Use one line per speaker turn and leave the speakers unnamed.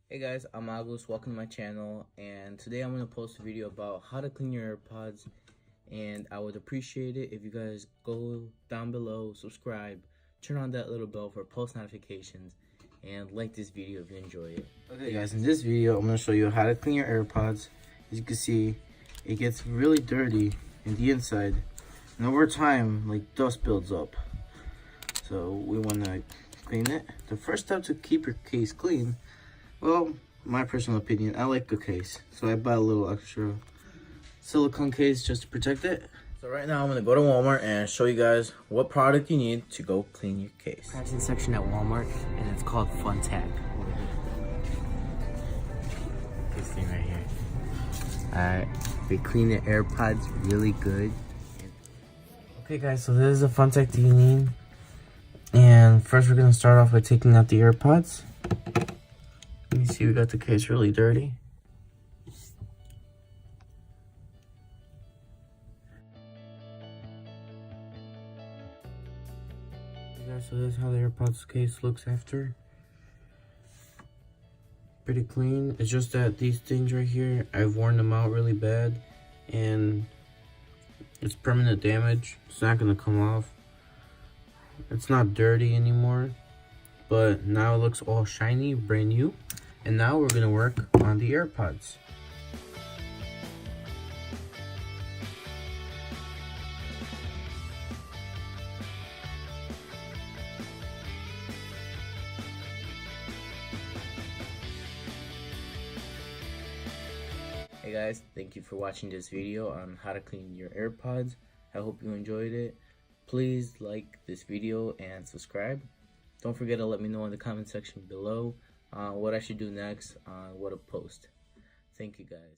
Hey guys, I'm Agus, welcome to my channel, and today I'm going to post a video about how to clean your AirPods, and I would appreciate it if you guys go down below, subscribe, turn on that little bell for post notifications, and like this video if you enjoy it. Okay guys, in this video I'm going to show you how to clean your AirPods. As you can see, it gets really dirty in the inside, and over time, like, dust builds up. So we want to clean it. The first step to keep your case clean, well, my personal opinion, I like a case, so I bought a little extra silicone case just to protect it. So right now I'm gonna go to Walmart and show you guys what product you need to go clean your case.
Scratching section at Walmart, and it's called Fun Tag. This thing right here.
Alright, we clean the AirPods really good.
Okay guys, so this is the Fun Tag that you need. And first we're gonna start off by taking out the AirPods. You see we got the case really dirty. Yeah, so this is how the AirPods case looks after. Pretty clean. It's just that these things right here, I've worn them out really bad, and it's permanent damage. It's not gonna come off. It's not dirty anymore, but now it looks all shiny, brand new. And now we're gonna work on the AirPods.
Hey guys, thank you for watching this video on how to clean your AirPods. I hope you enjoyed it. Please like this video and subscribe. Don't forget to let me know in the comment section below what I should do next, what to post. Thank you guys.